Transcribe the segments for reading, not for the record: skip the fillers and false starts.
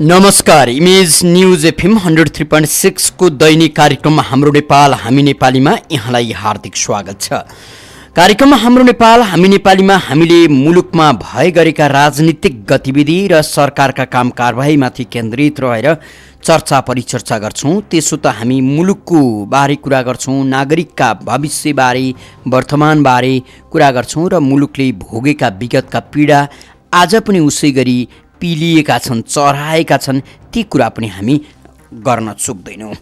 नमस्कार। Image news FM 103.6 को दैनिक कार्यक्रममा हाम्रो नेपाल हामी नेपालीमा यहाँलाई हार्दिक स्वागत छ। कार्यक्रममा हाम्रो नेपाल हामी नेपालीमा हामीले मुलुकमा भए गरेका राजनीतिक गतिविधि र सरकारका काम कारबाहीमाथि केन्द्रित रहेर चर्चा परिचर्चा गर्छौं। त्यसो त हामी मुलुकको बारे कुरा गर्छौं, नागरिकका भविष्यबारे वर्तमानबारे कुरा गर्छौं र मुलुकले भोगेका विगतका पीडा आज पनि उसै गरी पिलिएका छन्, चढाएका छन्, ती कुरा पनि हामी गर्न चुक्दैनौँ।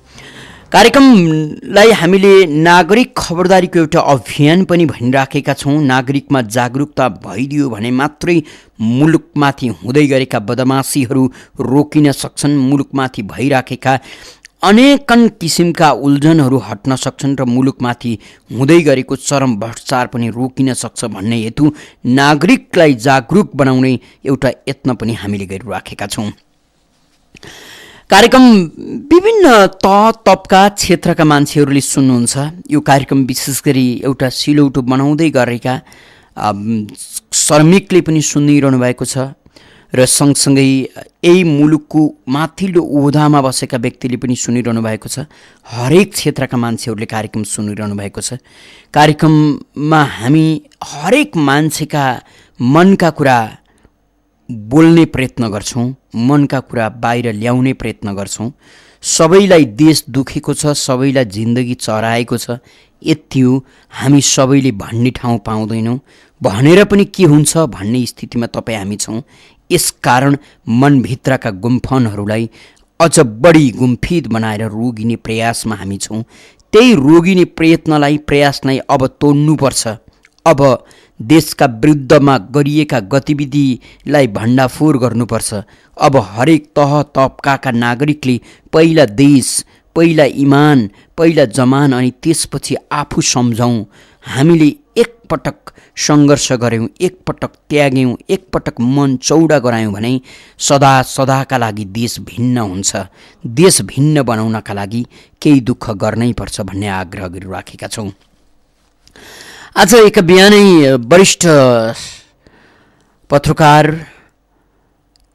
कार्यक्रमलाई हामीले नागरिक खबरदारीको एउटा अभियान पनि भनिराखेका छौँ। नागरिकमा जागरुकता भइदियो भने मात्रै मुलुकमाथि हुँदै गरेका बदमाशीहरू रोकिन सक्छन्, मुलुकमाथि भइराखेका अनेकन किसिमका उल्झनहरू हट्न सक्छन् र मुलुकमाथि हुँदै गरेको चरम भ्रष्टाचार पनि रोकिन सक्छ भन्ने हेतु नागरिकलाई जागरुक बनाउने एउटा यत्न पनि हामीले गरिराखेका छौँ। कार्यक्रम विभिन्न तबका क्षेत्रका मान्छेहरूले सुन्नुहुन्छ। यो कार्यक्रम विशेष गरी एउटा सिलौटो बनाउँदै गरेका श्रमिकले पनि सुनिरहनु भएको छ र सँगसँगै यही मुलुकको माथिल्लो ओहदामा बसेका व्यक्तिले पनि सुनिरहनु भएको छ। हरेक क्षेत्रका मान्छेहरूले कार्यक्रम सुनिरहनु भएको छ। कार्यक्रममा हामी हरेक मान्छेका मनका कुरा बोल्ने प्रयत्न गर्छौँ, मनका कुरा बाहिर ल्याउने प्रयत्न गर्छौँ। सबैलाई देश दुखेको छ, सबैलाई जिन्दगी चराएको छ, यति हो। हामी सबैले भन्ने ठाउँ पाउँदैनौँ, भनेर पनि के हुन्छ भन्ने स्थितिमा तपाईँ हामी छौँ। यसकारण मनभित्रका गुम्फनहरूलाई अझ बढी गुम्फित बनाएर रोगिने प्रयासमा हामी छौँ। त्यही रोगिने प्रयासलाई अब तोड्नुपर्छ। अब देशका विरुद्धमा गरिएका गतिविधिलाई भण्डाफोर गर्नुपर्छ। अब हरेक तह तबकाका नागरिकले पहिला देश, पहिला इमान, पहिला जमान अनि त्यसपछि आफू सम्झौँ। हामीले एकपटक सङ्घर्ष गऱ्यौँ, एकपटक त्याग्यौँ, एकपटक मन चौडा गरायौँ भने सदाका लागि देश भिन्न हुन्छ। देश भिन्न बनाउनका लागि केही दुःख गर्नै पर्छ भन्ने आग्रह गरिराखेका छौँ। आज एक बिहानै वरिष्ठ पत्रकार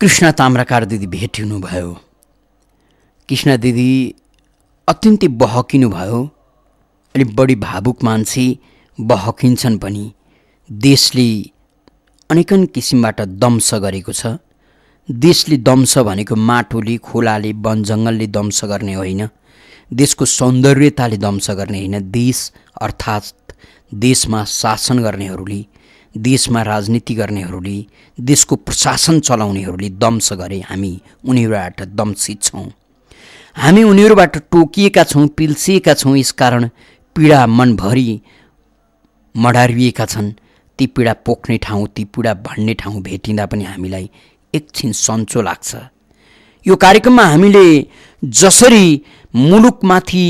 कृष्णा ताम्राकार दिदी भेटिनुभयो। कृष्णा दिदी अत्यन्तै बहकिनु भयो। अलिक बढी भावुक मान्छे बहकिन्छन् पनि। देशले अनेकन किसिमबाट दम्स गरेको छ। देशले दम्स भनेको माटोले, खोलाले, वन जङ्गलले दम्स गर्ने होइन, देशको सौन्दर्यताले दम्स गर्ने होइन। देश अर्थात् देशमा शासन गर्नेहरूले, देशमा राजनीति गर्नेहरूले, देशको प्रशासन चलाउनेहरूले दम्स गरे। हामी उनीहरूबाट दम्सित छौँ, हामी उनीहरूबाट टोकिएका छौँ, पिल्सिएका छौँ। यसकारण पीडा मनभरि मडारिएका छन्। ती पीडा पोख्ने ठाउँ, ती पीडा भन्ने ठाउँ भेटिँदा पनि हामीलाई एकछिन सन्चो लाग्छ। यो कार्यक्रममा हामीले जसरी मुलुकमाथि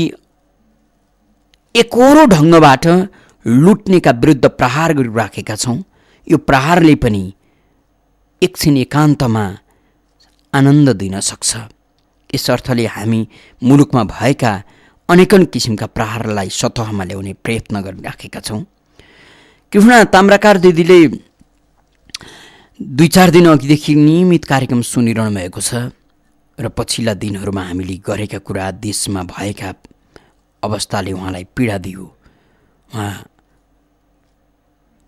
एकहोरो ढङ्गबाट लुट्नेका विरुद्ध प्रहार गरिराखेका छौँ, यो प्रहारले पनि एकछिन एकान्तमा आनन्द दिन सक्छ। यस अर्थले हामी मुलुकमा भएका अनेकन किसिमका प्रहारलाई सतहमा ल्याउने प्रयत्न गरिराखेका छौँ। कृष्णा ताम्राकार दिदीले 2-4 दिन अघिदेखि नियमित कार्यक्रम सुनिरहनु भएको छ र पछिल्ला दिनहरूमा हामीले गरेका कुरा, देशमा भएका अवस्थाले उहाँलाई पीडा दियो। उहाँ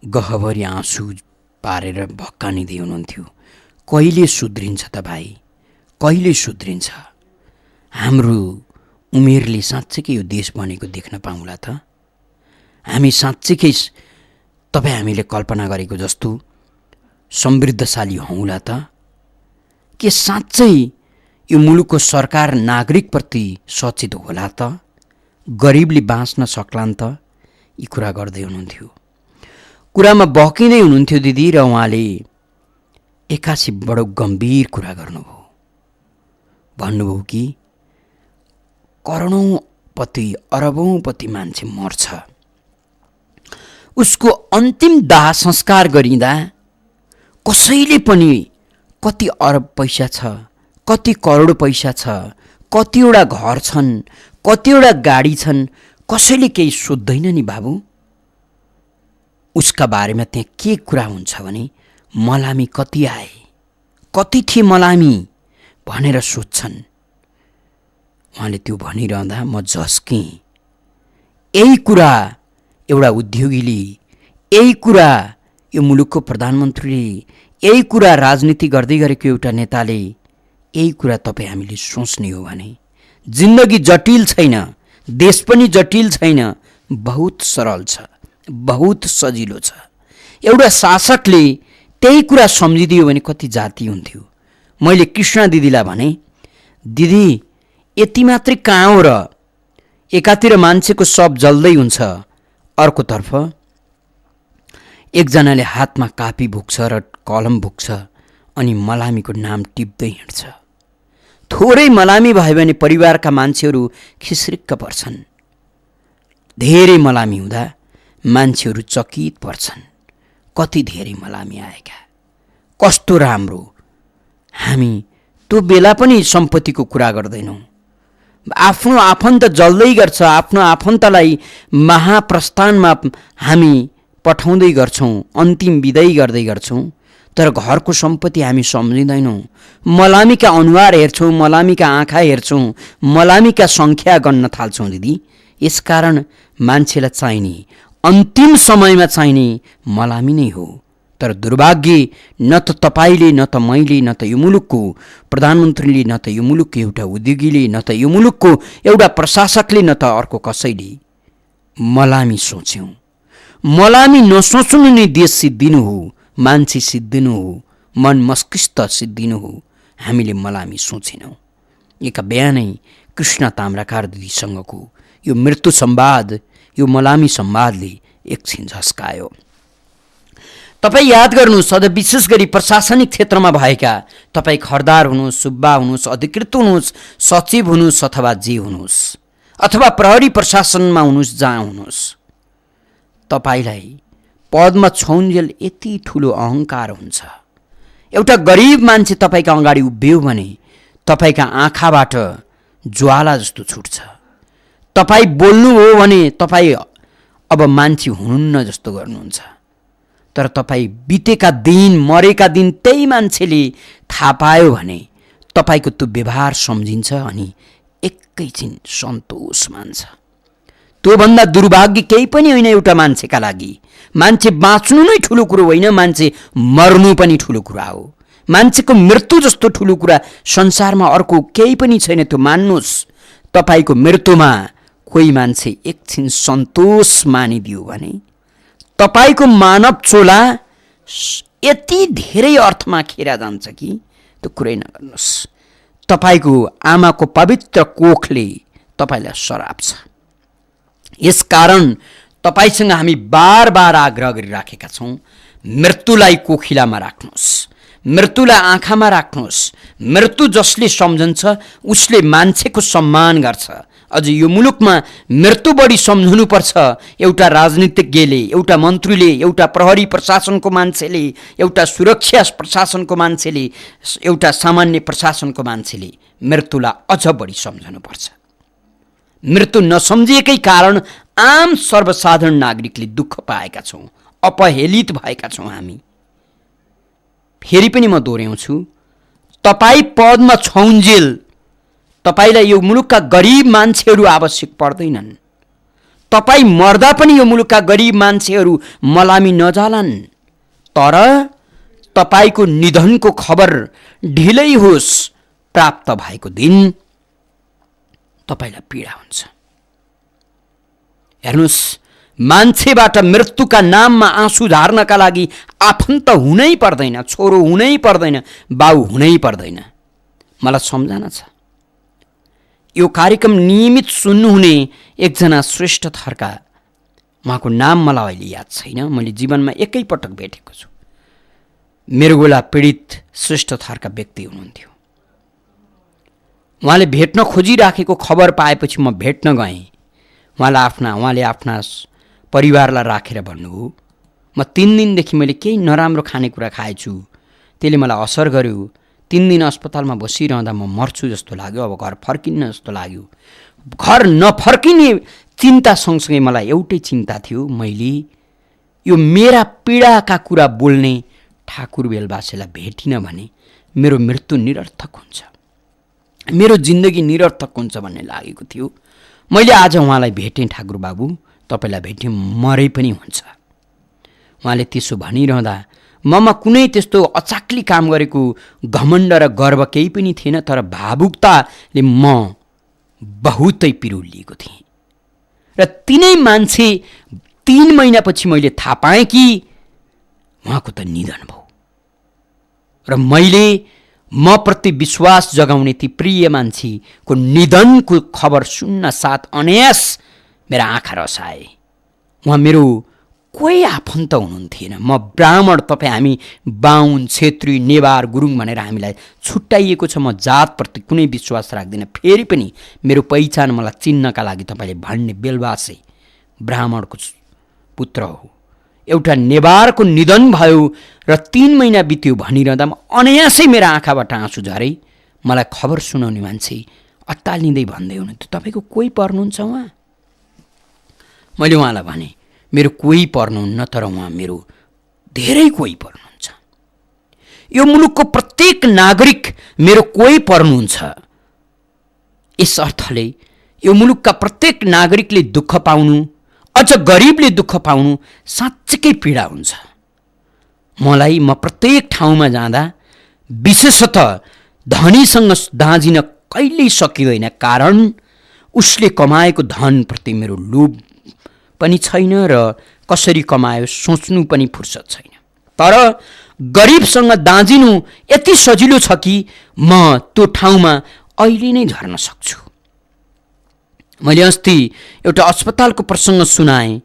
गहभरि आँसु पारेर भक्कानिँदै हुनुहुन्थ्यो। कहिले सुध्रिन्छ त भाइ, कहिले सुध्रिन्छ? हाम्रो उमेरले साँच्चैकै यो देश बनेको देख्न पाउँला त? हामी साँच्चैकै तपाईँ हामीले कल्पना गरेको जस्तो समृद्धशाली हौँला त? के साँच्चै यो मुलुकको सरकार नागरिकप्रति सचेत होला त? गरिबले बाँच्न सक्लान् त? यी कुरा गर्दै हुनुहुन्थ्यो। कुरामा बहकिँदै हुनुहुन्थ्यो दिदी र उहाँले एक्कासी बडो गम्भीर कुरा गर्नुभयो। भन्नुभयो कि करोडौँपति अरबौँपति मान्छे मर्छ, उसको अन्तिम दाह संस्कार गरिँदा कसैले पनि कति अरब पैसा छ, कति करोड पैसा छ, कतिवटा घर छन्, कतिवटा गाडी छन्, कसैले केही सोध्दैन नि बाबु। उसका बारेमा त्यहाँ के कुरा हुन्छ भने मलामी कति आए, कति थिए मलामी, भनेर सोध्छन्। उहाँले त्यो भनिरहँदा म झस्केँ। यही कुरा एउटा उद्योगीले, यही कुरा यो मुलुकको प्रधानमन्त्रीले, यही कुरा राजनीति गर्दै गरेको एउटा नेताले, यही कुरा तपाईँ हामीले सोच्ने हो भने जिन्दगी जटिल छैन, देश पनि जटिल छैन, बहुत सरल छ, बहुत सजिलो छ। एउटा शासकले त्यही कुरा सम्झिदियो भने कति जाति हुन्थ्यो। मैले कृष्ण दिदीलाई भने, दिदी यति मात्रै कहाँ हो र? एकातिर मान्छेको शव जल्दै हुन्छ, अर्कोतर्फ एकजनाले हातमा कापी भुक्छ र कलम भुक्छ अनि मलामीको नाम टिप्दै हिँड्छ। थोरै मलामी भयो भने परिवारका मान्छेहरू खिस्रिक्क पर्छन्। धेरै मलामी हुँदा मान्छेहरू चकित पर्छन्। कति धेरै मलामी आएका, कस्तो राम्रो। हामी त्यो बेला पनि सम्पत्तिको कुरा गर्दैनौँ। आफ्नो आफन्त जल्दै गर्छ, आफ्नो आफन्तलाई महाप्रस्थानमा हामी पठाउँदै गर्छौँ, अन्तिम विदाई गर्दै गर्छौँ, तर घरको सम्पत्ति हामी सम्झिँदैनौँ। मलामीका अनुहार हेर्छौँ, मलामीका आँखा हेर्छौँ, मलामीका सङ्ख्या गन्न थाल्छौँ। दिदी, यसकारण मान्छेलाई चाहिने, अन्तिम समयमा चाहिने मलामी नै हो। तर दुर्भाग्य, न त तपाईँले, न त मैले, न त यो मुलुकको प्रधानमन्त्रीले, न त यो मुलुकको एउटा उद्योगीले, न त यो मुलुकको एउटा प्रशासकले, न त अर्को कसैले मलामी सोच्यौँ। मलामी नसोच्नु नै देश सिद्धिनु हो, मान्छे सिद्धिनु हो, मन मस्तिष्क सिद्धिनु हो। हामीले मलामी सोचेनौँ। एका बिहानै कृष्ण ताम्राकार दिदीसँगको यो मृत्यु संवाद, यो मलामी संवादले एकछिन झस्कायो। तपाईँ याद गर्नुहोस्, अझ विशेष गरी प्रशासनिक क्षेत्रमा भएका, तपाईँ खरदार हुनुहोस्, सुब्बा हुनुहोस्, अधिकृत हुनुहोस्, सचिव हुनुहोस्, अथवा जे हुनुहोस्, अथवा प्रहरी प्रशासनमा हुनुहोस्, जहाँ हुनुहोस्, तपाईँलाई पदमा छौन्जेल यति ठुलो अहङ्कार हुन्छ। एउटा गरिब मान्छे तपाईँका अगाडि उभियो भने तपाईँका आँखाबाट ज्वाला जस्तो छुट्छ। तपाईँ बोल्नु हो भने तपाईँ अब मान्छे हुनुहुन्न जस्तो गर्नुहुन्छ। तर तपाईँ बितेका दिन, मरेका दिन त्यही मान्छेले थाहा पायो भने तपाईँको त्यो व्यवहार सम्झिन्छ अनि एकैछिन सन्तोष मान्छ। त्योभन्दा दुर्भाग्य केही पनि होइन एउटा मान्छेका लागि। मान्छे बाँच्नु नै ठुलो कुरो होइन, मान्छे मर्नु पनि ठुलो कुरा हो। मान्छेको मृत्यु जस्तो ठुलो कुरा संसारमा अर्को केही पनि छैन। त्यो मान्नुहोस्। तपाईँको मृत्युमा कोही मान्छे एकछिन सन्तोष मानिदियो भने तपाईँको मानव चोला यति धेरै अर्थमा खेरा जान्छ कि त्यो कुरै नगर्नुहोस्। तपाईँको आमाको पवित्र कोखले तपाईँलाई सराप छ। यसकारण तपाईसँग हामी बार बार आग्रह गरिराखेका छौँ, मृत्युलाई कोखिलामा राख्नुहोस्, मृत्युलाई आँखामा राख्नुहोस्। मृत्यु जसले सम्झन्छ उसले मान्छेको सम्मान गर्छ। अझ यो मुलुकमा मृत्यु बढी सम्झनुपर्छ। एउटा राजनीतिज्ञले, एउटा मन्त्रीले, एउटा प्रहरी प्रशासनको मान्छेले, एउटा सुरक्षा प्रशासनको मान्छेले, एउटा सामान्य प्रशासनको मान्छेले मृत्युलाई अझ बढी सम्झनुपर्छ। मृत्यु नसम्झिएकै कारण आम सर्वसाधारण नागरिकले दुःख पाएका छौँ, अपहेलित भएका छौँ हामी। फेरि पनि म दोहोऱ्याउँछु, तपाईँ पदमा छौन्जेल तपाईँलाई यो मुलुकका गरिब मान्छेहरू आवश्यक पर्दैनन्। तपाईँ मर्दा पनि यो मुलुकका गरिब मान्छेहरू मलामी नजालान्। तर तपाईँको निधनको खबर ढिलै होस् प्राप्त भएको दिन तपाईँलाई पीडा हुन्छ। हेर्नुहोस्, मान्छेबाट मृत्युका नाममा आँसु झार्नका लागि आफन्त हुनै पर्दैन, छोरो हुनै पर्दैन, बाउ हुनै पर्दैन। मलाई सम्झना छ, यो कार्यक्रम नियमित सुन्नुहुने एकजना श्रेष्ठ थरका, उहाँको नाम मलाई अहिले याद छैन, मैले जीवनमा एकैपटक भेटेको छु। मृगोला पीडित श्रेष्ठ थरका व्यक्ति हुनुहुन्थ्यो। उहाँले भेट्न खोजिराखेको खबर पाएपछि म भेट्न गएँ। उहाँले आफ्ना परिवारलाई राखेर भन्नुभयो, म 3 दिनदेखि मैले केही नराम्रो खानेकुरा खाएछु, त्यसले मलाई असर गर्यो। 3 दिन अस्पतालमा बसिरहँदा म मर्छु जस्तो लाग्यो। अब घर फर्किन्न जस्तो लाग्यो। घर नफर्किने चिन्ता सँगसँगै मलाई एउटै चिन्ता थियो, मैले यो मेरा पीडाका कुरा बोल्ने ठाकुर बेलबासेलाई भेटिनँ भने मेरो मृत्यु निरर्थक हुन्छ। मेरो जिन्दगी निरर्थक हुन्छ भन्ने लागेको थियो। मैले आज उहाँलाई भेटेँ, ठाकुर बाबु तपाईँलाई भेटेँ, मरै पनि हुन्छ। उहाँले त्यसो भनिरहँदा ममा कुनै त्यस्तो अचाक्ली काम गरेको घमण्ड र गर्व केही पनि थिएन, तर भावुकताले म बहुतै पिरुलिएको थिएँ। र तिनै मान्छे 3 महिनापछि मैले थाहा पाएँ कि उहाँको त निधन भयो। र मैले म प्रति विश्वास जगाउने ती प्रिय मान्छेको निधनको खबर सुन्न साथ अनायास मेरा आँखा रसाए। उहाँ मेरो कोही आफन्त हुनुहुन्थेन। म ब्राह्मण, तपाईँ हामी बाहुन, छेत्री, नेवार, गुरुङ भनेर हामीलाई छुट्याइएको छ। म जातप्रति कुनै विश्वास राख्दिनँ। फेरि पनि मेरो पहिचान मलाई चिन्नका लागि तपाईँले भन्ने बेलबासे ब्राह्मणको पुत्र हो, एउटा नेवारको निधन भयो र 3 महिना बित्यो भनिरहँदा म अनायासै मेरा आँखाबाट आँसु झरे। मलाई खबर सुनाउने मान्छे अत्तालिँदै भन्दै हुनुहुन्थ्यो, तपाईँको कोही पर्नुहुन्छ उहाँ? मैले उहाँलाई भने मेरो कोही पर्नुहुन्न, तर उहाँ मेरो धेरै कोही पर्नुहुन्छ। यो मुलुकको प्रत्येक नागरिक मेरो कोही पर्नुहुन्छ। यस अर्थले यो मुलुकका प्रत्येक नागरिकले दुःख पाउनु, अझ गरिबले दुःख पाउनु साँच्चै पीडा हुन्छ। मलाई म प्रत्येक ठाउँमा जाँदा विशेषतः धनीसँग दाँजिन कहिल्यै सकिँदैन, कारण उसले कमाएको धनप्रति मेरो लोभ पनि छैन र कसरी कमायो सोच्नु पनि फुर्सद छैन। तर गरिबसँग दाँजिनु यति सजिलो छ कि म त्यो ठाउँमा अहिले नै झर्न सक्छु। मैले अस्ति एउटा अस्पतालको प्रसङ्ग सुनाएँ।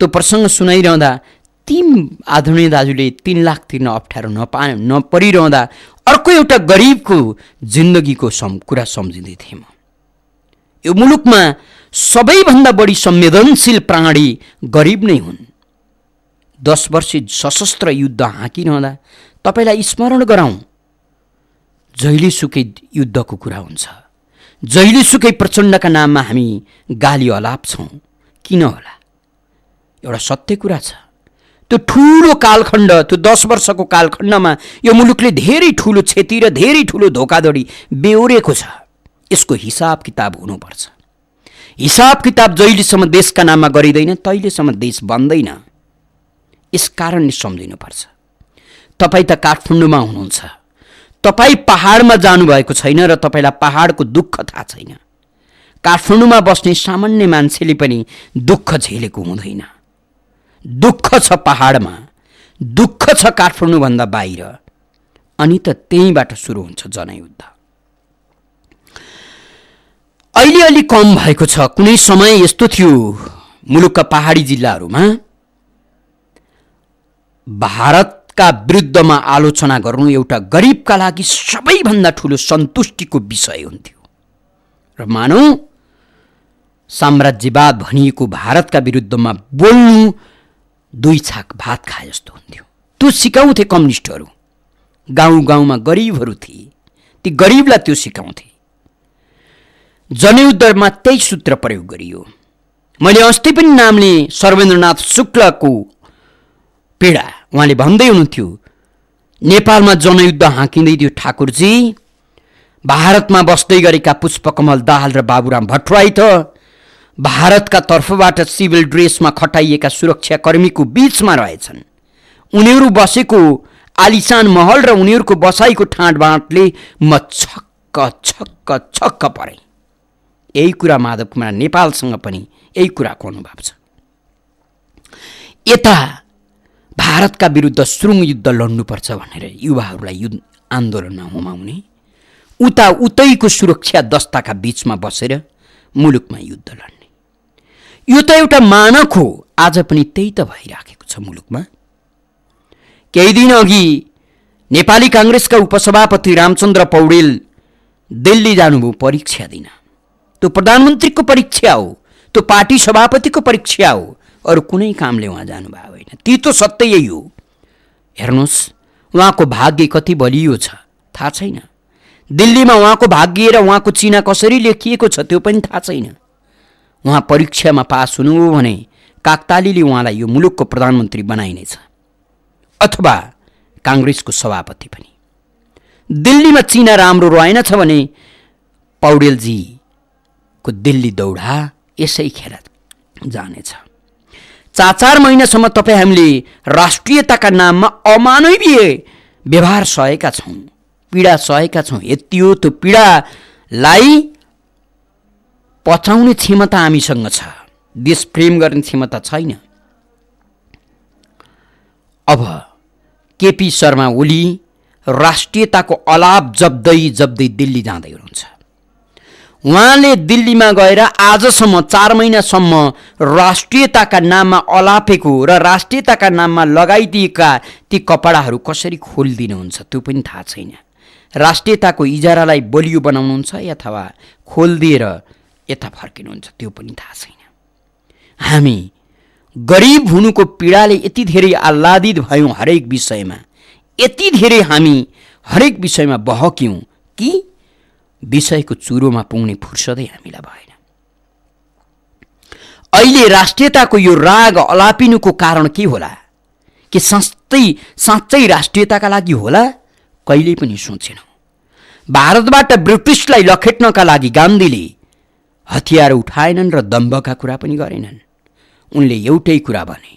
त्यो प्रसङ्ग सुनाइरहँदा ती आदरणीय दाजुले 3 लाख तिर्न अप्ठ्यारो नपरिरहँदा अर्को एउटा गरिबको जिन्दगीको कुरा सम्झिँदै थिएँ म। यो मुलुकमा सबैभन्दा बढी संवेदनशील प्राणी गरिब नै हुन्। 10 वर्ष सशस्त्र युद्ध हाँकिरहँदा तपाईँलाई स्मरण गराउँ, जहिलेसुकै युद्धको कुरा हुन्छ, जहिलेसुकै प्रचण्डका नाममा हामी गाली अलाप्छौँ, किन होला? एउटा सत्य कुरा छ। त्यो ठुलो कालखण्ड, त्यो 10 वर्षको कालखण्डमा यो मुलुकले धेरै ठुलो क्षति र धेरै ठुलो धोकाधडी बेहोरेको छ। यसको हिसाब किताब हुनुपर्छ। हिसाब किताब जहिलेसम्म देशका नाममा गरिँदैन तहिलेसम्म देश बन्दैन। यस कारणले सम्झिनुपर्छ। तपाईँ त काठमाडौँमा हुनुहुन्छ, तपाईँ पहाडमा जानुभएको छैन र तपाईँलाई पहाडको दुःख थाहा छैन। काठमाडौँमा बस्ने सामान्य मान्छेले पनि दुःख झेलेको हुँदैन। दुःख छ पहाडमा, दुःख छ काठमाडौँभन्दा बाहिर, अनि त त्यहीँबाट सुरु हुन्छ जनयुद्ध। अहिले अलि कम भएको छ। कुनै समय यस्तो थियो मुलुकका पहाडी जिल्लाहरूमा भारतका विरुद्धमा आलोचना गर्नु एउटा गरिबका लागि सबैभन्दा ठुलो सन्तुष्टिको विषय हुन्थ्यो। र मानौ साम्राज्यवाद भनिएको भारतका विरुद्धमा बोल्नु 2 छाक भात खाए जस्तो हुन्थ्यो। त्यो सिकाउँथे कम्युनिस्टहरू। गाउँ गाउँमा गरिबहरू थिए, ती गरिबलाई त्यो सिकाउँथे। जनयुद्धमा त्यही सूत्र प्रयोग गरियो। मैले अस्ति पनि नामले सर्वेन्द्रनाथ शुक्लको पीडा उहाँले भन्दै हुनुहुन्थ्यो, नेपालमा जनयुद्ध हाँकिँदै थियो ठाकुरजी, भारतमा बस्दै गरेका पुष्पकमल दाहाल र बाबुराम भट्टराई त भारतका तर्फबाट सिभिल ड्रेसमा खटाइएका सुरक्षाकर्मीको बीचमा रहेछन्। उनीहरू बसेको आलिसान महल र उनीहरूको बसाइको ठाँटबाँटले म छक्क छक्क छक्क परेँ। यही कुरा माधव कुमार नेपालसँग पनि यही कुराको अनुभव छ। यता भारतका विरुद्ध सुरुङ युद्ध लड्नुपर्छ भनेर युवाहरूलाई युद्ध आन्दोलनमा हुमाउने, उता उतैको सुरक्षा दस्ताका बीचमा बसेर मुलुकमा युद्ध लड्ने, यो त एउटा मानक हो। आज पनि त्यही त भइराखेको छ मुलुकमा। केही दिन अघि नेपाली काङ्ग्रेसका उपसभापति रामचन्द्र पौडेल दिल्ली जानुभयो परीक्षा दिन। त्यो प्रधानमन्त्रीको परीक्षा हो, त्यो पार्टी सभापतिको परीक्षा हो, अरू कुनै कामले उहाँ जानुभएको होइन। ती त सत्य यही हो। हेर्नुहोस्, उहाँको भाग्य कति बलियो छ थाहा छैन। दिल्लीमा उहाँको भाग्य र उहाँको चिना कसरी लेखिएको छ त्यो पनि थाहा छैन। उहाँ परीक्षामा पास हुनुभयो भने काकतालीले उहाँलाई यो मुलुकको प्रधानमन्त्री बनाइनेछ, अथवा काङ्ग्रेसको सभापति पनि। दिल्लीमा चिना राम्रो रहेनछ भने पौडेलजीको दिल्ली दौडा यसै खेर जानेछ। 4 महिनासम्म तपाईँ हामीले राष्ट्रियताका नाममा अमानवीय व्यवहार सहेका छौँ, पीडा सहेका छौँ। यति हो, त्यो पीडालाई पचाउने क्षमता हामीसँग छ, देश प्रेम गर्ने क्षमता छैन। अब केपी शर्मा ओली राष्ट्रियताको अलाप जप्दै दिल्ली जाँदै हुनुहुन्छ। उहाँले दिल्लीमा गएर आजसम्म 4 महिनासम्म राष्ट्रियताका नाममा अलापेको र राष्ट्रियताका नाममा लगाइदिएका ती कपडाहरू कसरी खोलिदिनुहुन्छ त्यो पनि थाहा छैन। राष्ट्रियताको इजारालाई बलियो बनाउनुहुन्छ अथवा खोलिदिएर यता फर्किनुहुन्छ त्यो पनि थाहा छैन। हामी गरिब हुनुको पीडाले यति धेरै आह्लादित भयौँ, हरेक विषयमा यति धेरै हामी हरेक विषयमा बहक्यौँ कि विषयको चुरोमा पुग्ने फुर्सदै हामीलाई भएन। अहिले राष्ट्रियताको यो राग अलापिनुको कारण के होला? कि साँच्चै राष्ट्रियताका लागि होला? कहिल्यै पनि सोचेनौँ। भारतबाट ब्रिटिसलाई लखेट्नका लागि गान्धीले हतियार उठाएनन् र दम्भका कुरा पनि गरेनन्। उनले एउटै कुरा भने,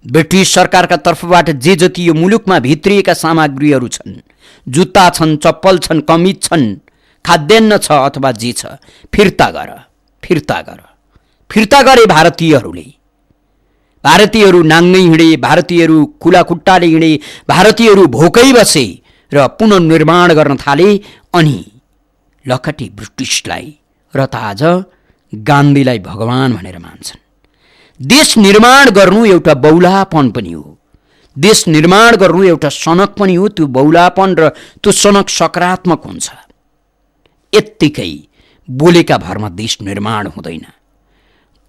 ब्रिटिस सरकारका तर्फबाट जे जति यो मुलुकमा भित्रिएका सामग्रीहरू छन्, जुत्ता छन्, चप्पल छन्, कमिज छन्, खाद्यान्न छ अथवा जे छ, फिर्ता गरे भारतीयहरू नाङ्गै हिँडे, भारतीयहरू खुला खुट्टाले हिँडे, भारतीयहरू भोकै बसे र पुनर्निर्माण गर्न थाले। अनि लखटे ब्रिटिसलाई र त आज गान्धीलाई भगवान भनेर मान्छन्। देश निर्माण गर्नु एउटा बौलापन पनि हो, देश निर्माण गर्नु एउटा सनक पनि हो। त्यो बौलापन र त्यो सनक सकारात्मक हुन्छ। यत्तिकै बोलेका भरमा देश निर्माण हुँदैन।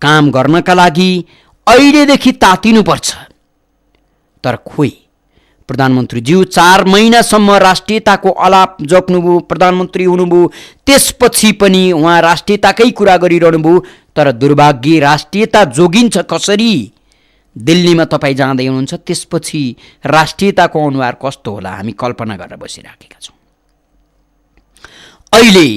काम गर्नका लागि अहिलेदेखि तातिनुपर्छ। तर खोइ प्रधानमन्त्रीज्यू 4 महिनासम्म राष्ट्रियताको आलाप जप्नुभयो, प्रधानमन्त्री हुनुभयो, त्यसपछि पनि उहाँ राष्ट्रियताकै कुरा गरिरहनुभयो। तर दुर्भाग्य, राष्ट्रियता जोगिन्छ कसरी? दिल्लीमा तपाईँ जाँदै हुनुहुन्छ, त्यसपछि राष्ट्रियताको अनुहार कस्तो होला हामी कल्पना गरेर बसिराखेका छौँ। अहिले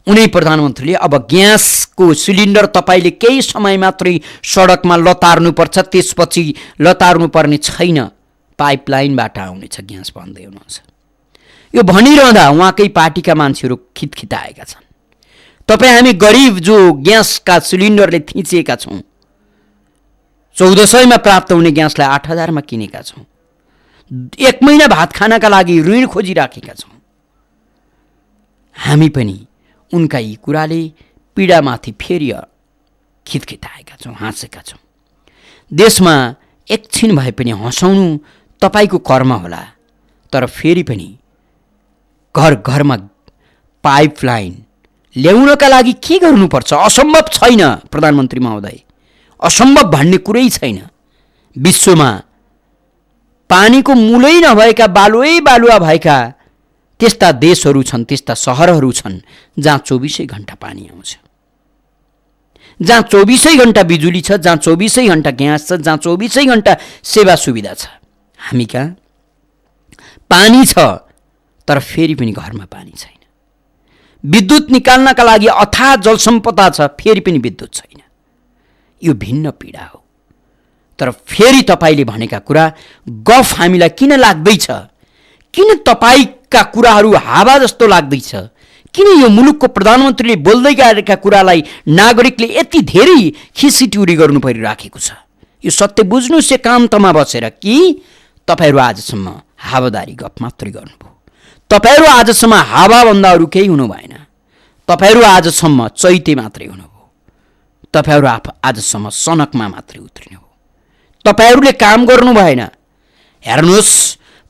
उनी प्रधानमन्त्रीले अब ग्यासको सिलिन्डर तपाईँले केही समय मात्रै सडकमा लतार्नुपर्छ, त्यसपछि लतार्नुपर्ने छैन, पाइपलाइनबाट आउनेछ ग्यास भन्दै हुनुहुन्छ। यो भनिरहँदा उहाँकै पार्टीका मान्छेहरू खितखिताएका छन्। तपाईँ हामी गरिब जो ग्यासका सिलिन्डरले थिचेका छौँ, 1400 मा प्राप्त हुने ग्यासलाई 8000 मा किनेका छौँ, 1 महिना भात खानका लागि ऋण खोजिराखेका छौँ। हामी पनि उनका यी कुराले पीडामाथि फेरि खितखिताएका छौँ, हाँसेका छौँ। देशमा एकछिन भए पनि हँसाउनु तपाईँको कर्म होला, तर फेरि पनि घर घरमा पाइपलाइन ल्याउनका लागि के गर्नुपर्छ? असम्भव छैन प्रधानमन्त्री महोदय, असम्भव भन्ने कुरै छैन। विश्वमा पानीको मूलै नभएका बालुवा भएका त्यस्ता देशहरू छन्, त्यस्ता सहरहरू छन् जहाँ 24 घण्टा पानी आउँछ, जहाँ 24 घण्टा बिजुली छ, जहाँ 24 घण्टा ग्यास छ, जहाँ 24 घण्टा सेवा सुविधा छ। हामी कहाँ पानी छ तर फेरि पनि घरमा पानी छैन। विद्युत निकाल्नका लागि अथाह जलसम्पदा छ, फेरि पनि विद्युत छैन। यो भिन्न पीडा हो। तर फेरि तपाईँले भनेका कुरा गफ हामीलाई किन लाग्दैछ? किन तपाईँका कुराहरू हावा जस्तो लाग्दैछ? किन यो मुलुकको प्रधानमन्त्रीले बोल्दै गरेका कुरालाई नागरिकले यति धेरै खिसिट्युरी गर्नु परिराखेको छ? यो सत्य बुझ्नुहोस् एकान्तमा बसेर कि तपाईँहरू आजसम्म हावादारी गफ मात्रै गर्नुभयो। तपाईँहरू आजसम्म हावाभन्दा अरू केही हुनु भएन। तपाईँहरू आजसम्म चैते मात्रै हुनुभयो। तपाईँहरू आजसम्म सनकमा मात्रै उत्रिनु हो। तपाईँहरूले काम गर्नु भएन। हेर्नुहोस्,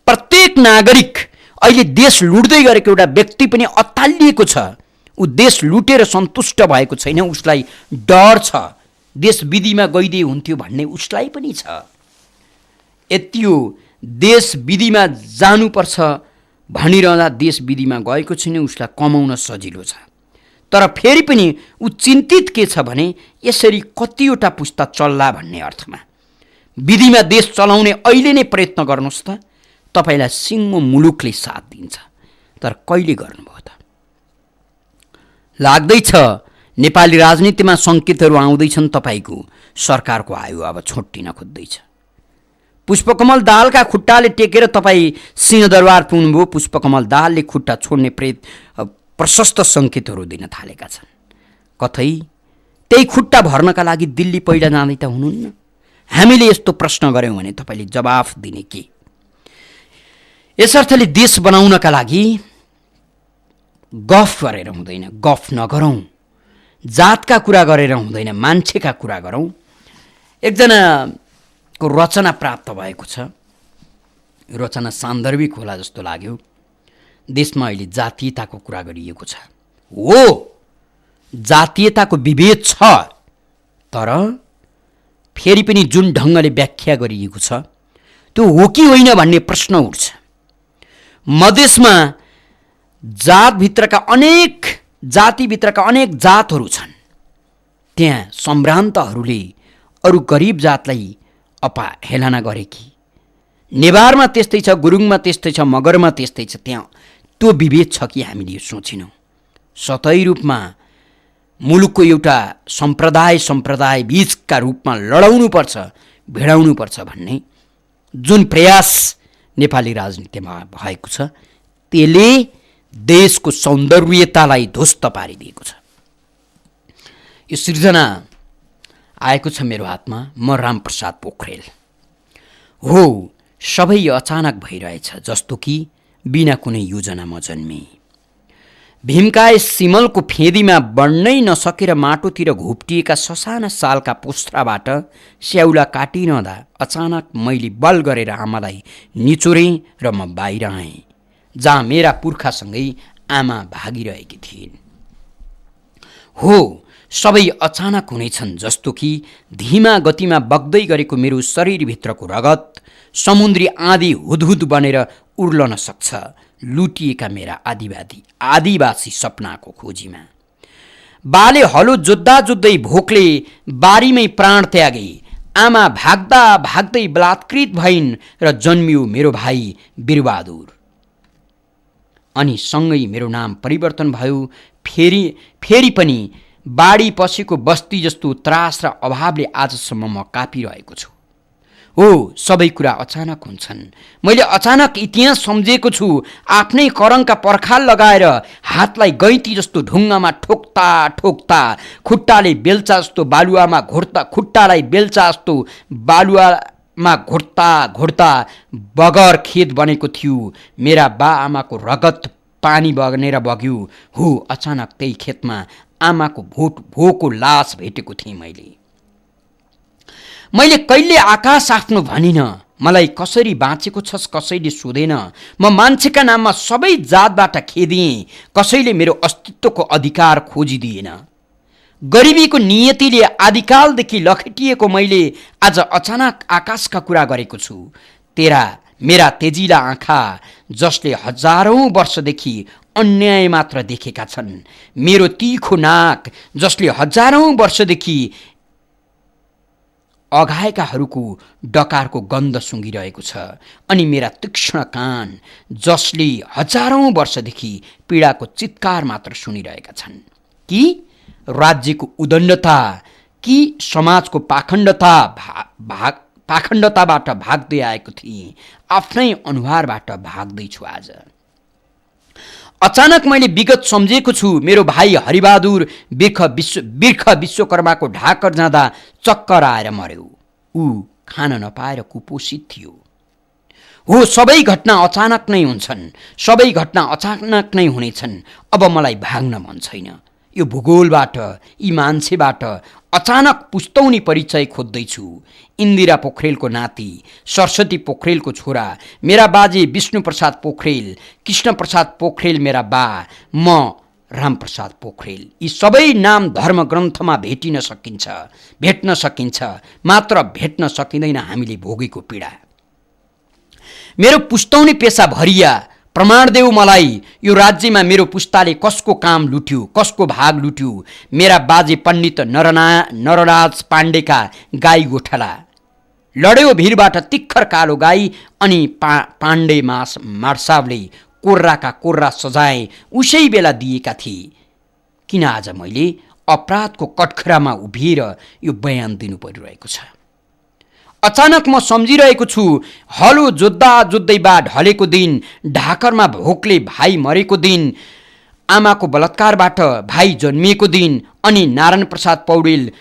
प्रत्येक नागरिक अहिले देश लुट्दै गरेको एउटा व्यक्ति पनि अत्तालिएको छ। ऊ देश लुटेर सन्तुष्ट भएको छैन, उसलाई डर छ देश विधिमा गइदिए हुन्थ्यो भन्ने उसलाई पनि छ। यति हो, देश विधिमा जानुपर्छ भनिरहँदा देश विधिमा गएको छैन, उसलाई कमाउन सजिलो छ। तर फेरि पनि ऊ चिन्तित के छ भने यसरी कतिवटा पुस्ता चल्ला भन्ने अर्थमा विधिमा देश चलाउने अहिले नै प्रयत्न गर्नुहोस् त, तपाईँलाई सिङ्गो मुलुकले साथ दिन्छ। तर कहिले गर्नुभयो त? लाग्दैछ नेपाली राजनीतिमा सङ्केतहरू आउँदैछन् तपाईँको सरकारको आयु अब छोड्टिन खोज्दैछ। पुष्पकमल दाहालका खुट्टाले टेकेर तपाईँ सिंहदरबार पुग्नुभयो। पुष्पकमल दाहालले खुट्टा छोड्ने प्रशस्त सङ्केतहरू दिन थालेका छन्। कतै त्यही खुट्टा भर्नका लागि दिल्ली पहिला जाँदै त हुनुहुन्न। हामीले यस्तो प्रश्न गऱ्यौँ भने तपाईँले जवाफ दिने के? यसर्थले देश बनाउनका लागि गफ गरेर हुँदैन, गफ नगरौँ। जातका कुरा गरेर हुँदैन, मान्छेका कुरा गरौँ। एकजनाको रचना प्राप्त भएको छ, रचना सान्दर्भिक होला जस्तो लाग्यो। देशमा अहिले जातीयताको कुरा गरिएको छ। हो, जातीयताको विभेद छ, तर फेरि पनि जुन ढङ्गले व्याख्या गरिएको छ त्यो हो कि होइन भन्ने प्रश्न उठ्छ। मधेसमा जातभित्रका अनेक जातिभित्रका अनेक जातहरू छन्। त्यहाँ सम्भ्रान्तहरूले अरू गरिब जातलाई अपहेलना गरे कि? नेवारमा त्यस्तै छ, गुरुङमा त्यस्तै छ, मगरमा त्यस्तै छ। त्यहाँ त्यो विभेद छ कि हामीले सोचेनौँ? सतही रूपमा मुलुकको एउटा सम्प्रदाय बीचका रूपमा लडाउनुपर्छ, भिडाउनुपर्छ भन्ने जुन प्रयास नेपाली राजनीतिमा भएको छ त्यसले देशको सौन्दर्यतालाई ध्वस्त पारिदिएको छ। यो सृजना आएको छ मेरो हातमा। म रामप्रसाद पोखरेल हो। सबै अचानक भइरहेछ, जस्तो कि बिना कुनै योजना म जन्मे। भीमकाय सिमलको फेदीमा बढ्नै नसकेर माटोतिर घुप्टिएका ससाना सालका पोस्त्राबाट स्याउला काटिरहँदा अचानक मैले बल गरेर आमालाई निचोरेँ र म बाहिर आएँ, जहाँ मेरा पुर्खासँगै आमा भागिरहेकी थिइन्। हो, सबै अचानक हुनेछन्, जस्तो कि धीमा गतिमा बग्दै गरेको मेरो शरीरभित्रको रगत समुद्री आँधी हुदहुद बनेर उर्लन सक्छ लुटिएका मेरा आदिवासी सपनाको खोजीमा। बाले हलो जोत्दा जोत्दै भोकले बारीमै प्राण त्यागे। आमा भाग्दा भाग्दै बलात्कृत भइन् र जन्मियो मेरो भाइ वीरबहादुर। अनि सँगै मेरो नाम परिवर्तन भयो। फेरि पनि बाढी पसेको बस्ती जस्तो त्रास र अभावले आजसम्म म कापिरहेको छु। हो, सबै कुरा अचानक हुन्छन्। मैले अचानक इतिहास सम्झेको छु। आफ्नै करङका पर्खाल लगाएर हातलाई गैँती जस्तो ढुङ्गामा ठोक्ता ठोक्ता, खुट्टालाई बेल्चा जस्तो बालुवामा घोड्ता बगर खेत बनेको थियो। मेरा बा आमाको रगत पानी बगनेर बग्यो। हो, अचानक त्यही खेतमा आमाको भोको लास भेटेको थिएँ। मैले कहिले आकाश आफ्नो भनिन। मलाई कसरी बाँचेको छस् कसैले सोधेन। म मान्छेका नाममा सबै जातबाट खेदिएँ। कसैले मेरो अस्तित्वको अधिकार खोजिदिएन। गरिबीको नियतिले आदिकालदेखि लखेटिएको मैले आज अचानक आकाशका कुरा गरेको छु। मेरा तेजिला आँखा जसले हजारौं वर्षदेखि अन्याय मात्र देखेका छन्, मेरो तीखो नाक जसले हजारौं वर्षदेखि अघाएकाहरूको डकारको गन्ध सुँगिरहेको छ, अनि मेरा तीक्ष्ण कान जसले हजारौं वर्षदेखि पीडाको चित्कार मात्र सुनिरहेका छन्। कि राज्यको उदण्डता कि समाजको पाखण्डताबाट भाग्दै आएको थिएँ, आफ्नै अनुहारबाट भाग्दैछु आज। अचानक मैले विगत सम्झेको छु। मेरो भाइ हरिबहादुर बिर्ख विश्वकर्माको ढाकर जाँदा चक्कर आएर मर्यो। ऊ खान नपाएर कुपोषित थियो। हो, सबै घटना अचानक नै हुन्छन्, सबै घटना अचानक नै हुनेछन्। अब मलाई भाग्न मन छैन। यो भूगोलबाट, यी मान्छेबाट अचानक पुस्तौनी परिचय खोज्दैछु। इन्दिरा पोखरेलको नाति, सरस्वती पोखरेलको छोरा, मेरा बाजे विष्णुप्रसाद पोखरेल, कृष्णप्रसाद पोखरेल मेरा बा, म रामप्रसाद पोखरेल। यी सबै नाम धर्म ग्रन्थमा भेट्न सकिन्छ, मात्र भेट्न सकिँदैन हामीले भोगेको पीडा। मेरो पुस्तौनी पेसा भरिया। प्रमाण देऊ मलाई, यो राज्यमा मेरो पुस्ताले कसको काम लुट्यो, कसको भाग लुट्यो। मेरा बाजे पण्डित नरराज पाण्डेका गाई गोठाला लड्यो भिरबाट तिक्खर कालो गाई, अनि पाण्डे मार्सावले कोर्राका कोर्रा सजाय उसै बेला दिएका थिए। किन आज मैले अपराधको कठखरामा उभिएर यो बयान दिनु परिरहेको छ। अचानक म सम्झिरहेको छु हलो जोत्दा जोत्दै बा ढलेको दिन, ढाकरमा भोकले भाइ मरेको दिन, आमाको बलात्कारबाट भाइ जन्मिएको दिन, अनि नारायण प्रसाद पौडेल,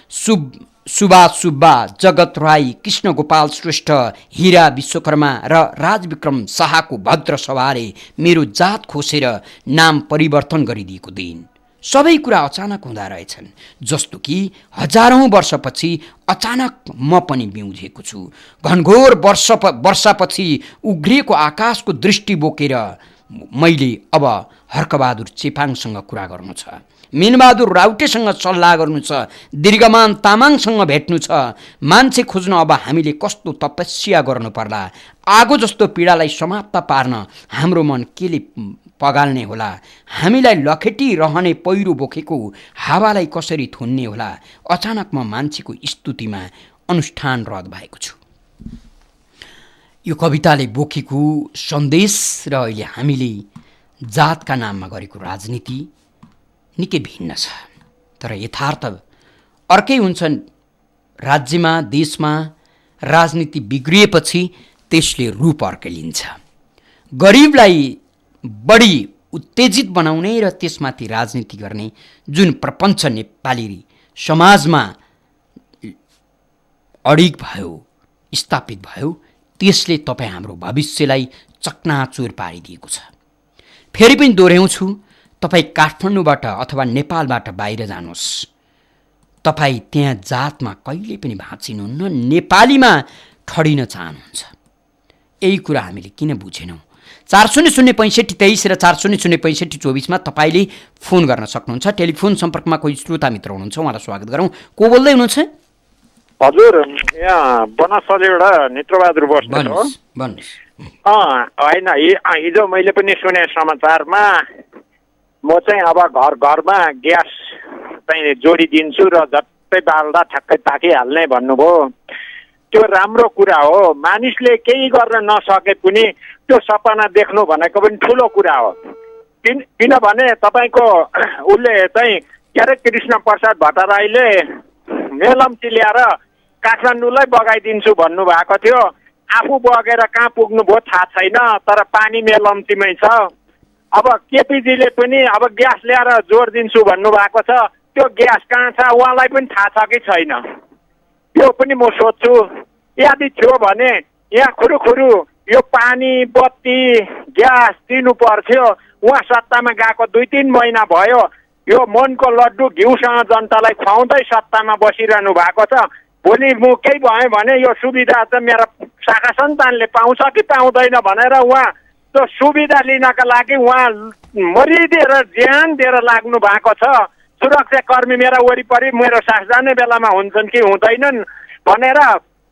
सुभाष सुब्बा, जगत राई, कृष्ण गोपाल श्रेष्ठ, हीरा विश्वकर्मा र राजविक्रम शाहको भद्र सभाले मेरो जात खोसेर नाम परिवर्तन गरिदिएको दिन। सबै कुरा अचानक हुँदा रहेछन्, जस्तो कि हजारौँ वर्षपछि अचानक म पनि बिउझेको छु। घनघोर वर्षापछि उग्रिएको आकाशको दृष्टि बोकेर मैले अब हर्कबहादुर चेपाङसँग कुरा गर्नु छ, मिनबहादुर राउटेसँग सल्लाह गर्नु छ, दीर्घमान तामाङसँग भेट्नु छ। मान्छे खोज्न अब हामीले कस्तो तपस्या गर्नु पर्ला? आगो जस्तो पीडालाई समाप्त पार्न हाम्रो मन केले पगाल्ने होला? हामीलाई लखेटी रहने पहिरो बोकेको हावालाई कसरी थुन्ने होला? अचानक म मान्छेको स्तुतिमा अनुष्ठानरत भएको छु। यो कविताले बोकेको सन्देश र अहिले हामीले जातका नाममा गरेको राजनीति निकै भिन्न छ, तर यथार्थ अर्कै हुन्छन्। राज्यमा देशमा राजनीति बिग्रिएपछि त्यसले रूप अर्कै लिन्छ। गरिबलाई बढी उत्तेजित बनाउने र त्यसमाथि राजनीति गर्ने जुन प्रपञ्च नेपाली समाजमा अडिग भयो, स्थापित भयो, त्यसले तपाईँ हाम्रो भविष्यलाई चकनाचुर पारिदिएको छ। फेरि पनि दोहोऱ्याउँछु, तपाईँ काठमाडौँबाट अथवा नेपालबाट बाहिर जानुहोस्, तपाईँ त्यहाँ जातमा कहिले पनि भाँचिनुहुन्न, नेपालीमा ठडिन चाहनुहुन्छ। यही कुरा हामीले किन बुझेनौँ? 4006523 र 4006524 तपाईँले फोन गर्न सक्नुहुन्छ। टेलिफोन सम्पर्कमा कोही श्रोता मित्र हुनुहुन्छ, उहाँलाई स्वागत गरौँ। को बोल्दै हुनुहुन्छ? हजुर, यहाँ बनसलेबाट नेत्रबहादुर बस्नु हो। होइन, हिजो मैले पनि सुने समाचारमा, म चाहिँ अब घर घरमा ग्यास चाहिँ जोडिदिन्छु र झट्टै बाल्दा ठ्याक्कै पाकिहाल्ने भन्नुभयो। त्यो राम्रो कुरा हो। मानिसले केही गर्न नसके पनि त्यो सपना देख्नु भनेको पनि ठुलो कुरा हो। किनभने तपाईँको उसले चाहिँ के अरे कृष्ण प्रसाद भट्टराईले मेलम्ची ल्याएर काठमाडौँलाई बगाइदिन्छु भन्नुभएको थियो। आफू बगेर कहाँ पुग्नुभयो थाहा छैन, तर पानी मेलम्चीमै छ। अब केपीजीले पनि अब ग्यास ल्याएर जोडिदिन्छु भन्नुभएको छ। त्यो ग्यास कहाँ छ उहाँलाई पनि थाहा छ कि छैन, त्यो पनि म सोध्छु। यदि थियो भने यहाँ खुरुखुरु यो पानी बत्ती ग्यास दिनु पर्थ्यो। उहाँ सत्तामा गएको 2-3 महिना भयो, यो मनको लड्डु घिउसँग जनतालाई खुवाउँदै सत्तामा बसिरहनु भएको छ। भोलि म केही भयो भने यो सुविधा त मेरा शाखा सन्तानले पाउँछ कि पाउँदैन भनेर उहाँ त्यो सुविधा लिनका लागि उहाँ मरिदिएर ज्यान दिएर लाग्नु भएको छ। सुरक्षाकर्मी मेरा वरिपरि मेरो सास जाने बेलामा हुन्छन् कि हुँदैनन् भनेर